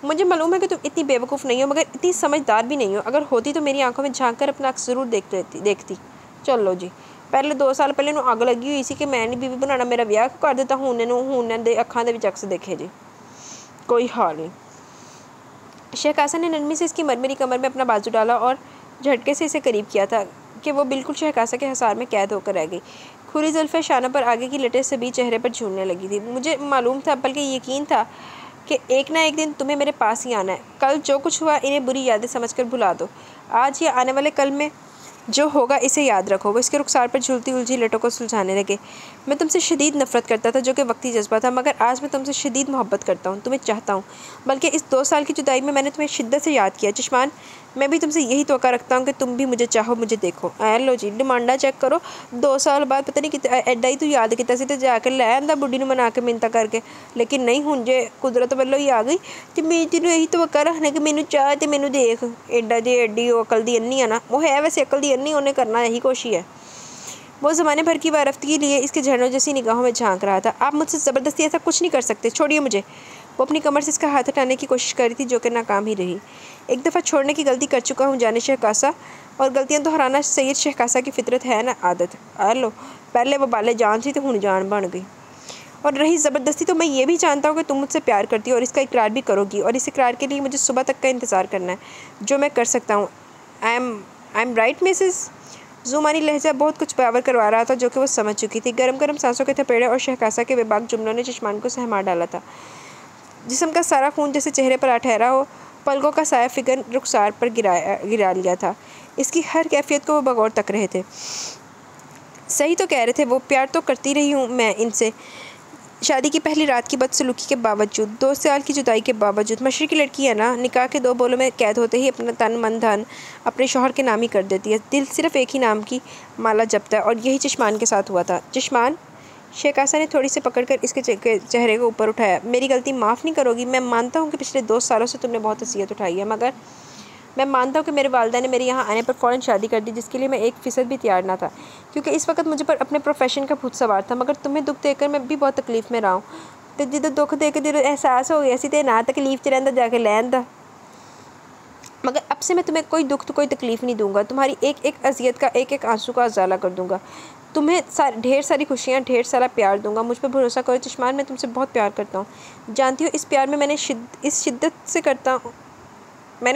मुझे मालूम है कि तुम इतनी बेवकूफ़ नहीं हो, मगर इतनी समझदार भी नहीं हो। अगर होती तो मेरी आंखों में झांक कर अपना अक्स ज़रूर देखती। चलो जी, पहले 2 साल पहले नूं अग लगी हुई सी कि मैं नहीं बीवी बनाना, मेरा ब्याह कर दिता। हुण दे अखां दे विच अक्स देखे जी, कोई हाल नहीं। शेख हासन ने नरमी से इसकी मरमरी कमर में अपना बाजू डाला और झटके से इसे करीब किया था कि वो बिल्कुल शेख हासन के हसार में कैद होकर रह गई। खुली जुल्फ़ें शाना पर आगे की लटे से भी चेहरे पर झूलने लगी थी। मुझे मालूम था, बल्कि यकीन था कि एक ना एक दिन तुम्हें मेरे पास ही आना है। कल जो कुछ हुआ इन्हें बुरी यादें समझकर भुला दो। आज या आने वाले कल में जो होगा इसे याद रखो। वो इसके रुखसार पर झूलती उलझी लटों को सुलझाने लगे। मैं तुमसे शदीद नफ़रत करता था, जो कि वक्ती जज्बा था, मगर आज मैं तुमसे शदीद मोहब्बत करता हूँ, तुम्हें चाहता हूँ। बल्कि इस 2 साल की जुदाई में मैंने तुम्हें शिद्दत से याद किया। चश्मान, मैं भी तुमसे यही तवक्का रखता हूँ कि तुम भी मुझे चाहो, मुझे देखो। लो जी, डिमांडा चेक करो। 2 साल बाद पता नहीं कितना एडा ही तू याद किया सी, जाकर लै आंदा बुढ़ी नूं मना के मिन्नतां करके। लेकिन नहीं, हुण जे कुदरत वल्लों ही आ गई ते मैं तेनूं यही तवक्का रखना कि मैनूं चाह ते मैनूं देख। एडा जे एडी अकल दी अन्नी है ना, वो है वैसे अकल दी अन्नी, उन्हें करना यही कुछ ही है। वो ज़माने भर की वारफ्तगी लिए इसके झरनों जैसी निगाहों में झांक रहा था। आप मुझसे ज़बरदस्ती ऐसा कुछ नहीं कर सकते, छोड़िए मुझे। वो अपनी कमर से इसका हाथ हटाने की कोशिश कर रही थी, जो कि नाकाम ही रही। एक दफ़ा छोड़ने की गलती कर चुका हूँ जाने शेख कासा, और गलतियाँ दोहराना सैयद शेख कासा की फितरत है ना, आदत। लो, पहले वो बाले जान थी तो हुण जान बन गई। और रही ज़बरदस्ती, तो मैं ये भी जानता हूँ कि तुम मुझसे प्यार करती हो और इसका इकरार भी करोगी, और इस इकरार के लिए मुझे सुबह तक का इंतज़ार करना है, जो मैं कर सकता हूँ। I am right Mrs? ज़ुमानी लहजा बहुत कुछ पावर करवा रहा था, जो कि वो समझ चुकी थी। गरम गरम सांसों के थपेड़े और शहकासा के बेबाक जुमलों ने चश्मान को सहमा डाला था। जिस्म का सारा खून जैसे चेहरे पर आ ठहरा हो, पलकों का साया फिगर रुखसार पर गिरा लिया था। इसकी हर कैफियत को वो बगौर तक रहे थे। सही तो कह रहे थे वो, प्यार तो करती रही हूँ मैं इनसे, शादी की पहली रात की बदसलूकी के बावजूद, 2 साल की जुदाई के बावजूद। मशरक़ी लड़की है ना, निकाह के 2 बोलों में कैद होते ही अपना तन मन धन अपने शौहर के नाम ही कर देती है। दिल सिर्फ एक ही नाम की माला जपता है, और यही चश्मान के साथ हुआ था। चश्मान, शेख हासन ने थोड़ी से पकड़कर इसके चेहरे को ऊपर उठाया। मेरी गलती माफ़ नहीं करोगी? मैं मानता हूँ कि पिछले 2 सालों से तुमने बहुत असियत उठाई है, मगर मैं मानता हूँ कि मेरे वालिदा ने मेरे यहाँ आने पर फ़ौरन शादी कर दी, जिसके लिए मैं 1% भी तैयार ना था, क्योंकि इस वक्त मुझे पर अपने प्रोफेशन का भूत सवार था। मगर तुम्हें दुख देकर मैं भी बहुत तकलीफ़ में रहा हूँ, तो जिद्दों दुख देकर जो एहसास हो गया सी ते ना तकलीफ़ च रहिंदा जाके लैंदा। मगर अब से मैं तुम्हें कोई दुख तो कोई तकलीफ़ नहीं दूंगा। तुम्हारी एक एक अजियत का, एक एक आंसू का उजाला कर दूंगा। तुम्हें ढेर सारी खुशियाँ, ढेर सारा प्यार दूंगा। मुझ पर भरोसा करो चश्मान, मैं तुमसे बहुत प्यार करता हूँ। जानती हो, इस प्यार में मैंने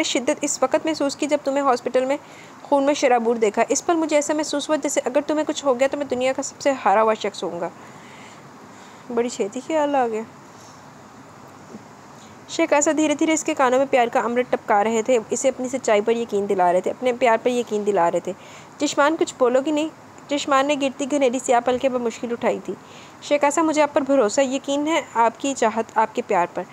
शिद्दत इस वक्त महसूस की जब तुम्हें हॉस्पिटल में खून में शराबूर देखा। इस पर मुझे ऐसा महसूस हुआ जैसे अगर तुम्हें कुछ हो गया तो मैं दुनिया का सबसे हारा हुआ शख्स होऊंगा। बड़ी छेती ख्याल आ गया। शेख हासन धीरे धीरे इसके कानों में प्यार का अमृत टपका रहे थे, इसे अपनी सच्चाई पर यकीन दिला रहे थे, अपने प्यार पर यकीन दिला रहे थे। चश्मान, कुछ बोलोगी नहीं? चश्मान ने गिरती घनेरी स्याह पलके पर मुश्किल उठाई थी। शेख हासन, मुझे आप पर भरोसा, यकीन है, आपकी चाहत, आपके प्यार पर,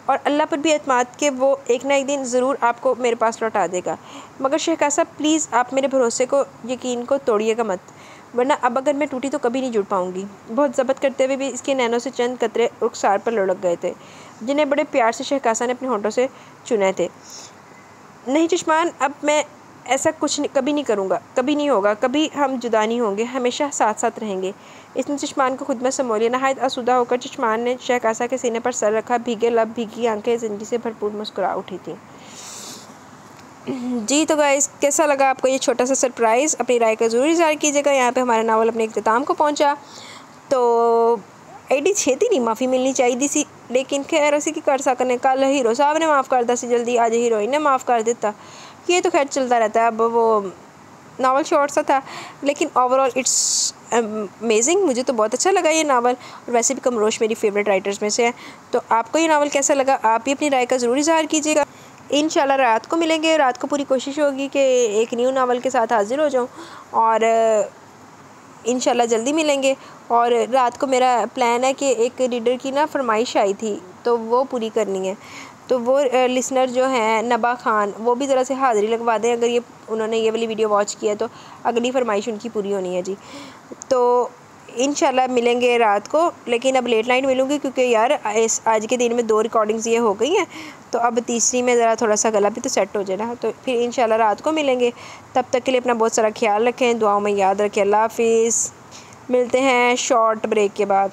और अल्लाह पर भी एतमाद के वो एक ना एक दिन ज़रूर आपको मेरे पास लौटा देगा। मगर शेख हासन, प्लीज़ आप मेरे भरोसे को, यकीन को तोड़िएगा मत, वरना अब अगर मैं टूटी तो कभी नहीं जुड़ पाऊँगी। बहुत ज़ब्त करते हुए भी इसके नैनों से चंद कतरे रुखसार पर लुढ़क गए थे, जिन्हें बड़े प्यार से शेख हासन ने अपने होंठों से चुने थे। नहीं चश्मान, अब मैं ऐसा कुछ कभी नहीं करूँगा, कभी नहीं होगा, कभी हम जुदा नहीं होंगे, हमेशा साथ साथ रहेंगे। इसने चश्मान को खुद में समो लिया। नहायत आसूदा होकर चश्मान ने शेख हासन के सीने पर सर रखा। भीगे लब, भीगी आंखें ज़िंदगी से भरपूर मुस्कुरा उठी थी। जी तो गाइस, कैसा लगा आपको ये छोटा सा सरप्राइज़? अपनी राय का ज़रूर इज़हार कीजिएगा। यहाँ पे हमारा नावल अपने इख्तिताम को पहुँचा, तो एडी छेती नहीं माफ़ी मिलनी चाहिए सी, लेकिन खैर असी की कर सकने। कल हीरो साहब ने माफ़ कर दिया सी जल्दी, आज हीरोइन ने माफ़ कर दिता। ये तो खैर चलता रहता है। अब वो नावल शॉर्ट सा था, लेकिन ओवरऑल इट्स अमेजिंग। मुझे तो बहुत अच्छा लगा ये नावल, और वैसे भी कमरोश मेरी फेवरेट राइटर्स में से है। तो आपको ये नावल कैसा लगा? आप भी अपनी राय का ज़रूर इज़हार कीजिएगा। इंशाल्लाह रात को मिलेंगे। रात को पूरी कोशिश होगी कि एक न्यू नावल के साथ हाजिर हो जाऊँ, और इंशाल्लाह जल्दी मिलेंगे। और रात को मेरा प्लान है कि एक रीडर की ना फरमाइश आई थी, तो वो पूरी करनी है। तो वो लिसनर जो हैं नबा खान, वो भी ज़रा से हाज़िरी लगवा दें। अगर उन्होंने ये वाली वीडियो वॉच किया तो अगली फरमाइश उनकी पूरी होनी है जी। तो इंशाल्लाह मिलेंगे रात को, लेकिन अब लेट नाइट मिलूँगी, क्योंकि यार आज के दिन में 2 रिकॉर्डिंग्स ये हो गई हैं, तो अब तीसरी में ज़रा थोड़ा सा गला भी तो सेट हो जाए ना। तो फिर इंशाल्लाह रात को मिलेंगे। तब तक के लिए अपना बहुत सारा ख्याल रखें, दुआओं में याद रखें। अल्लाह हाफिज़। मिलते हैं शॉर्ट ब्रेक के बाद।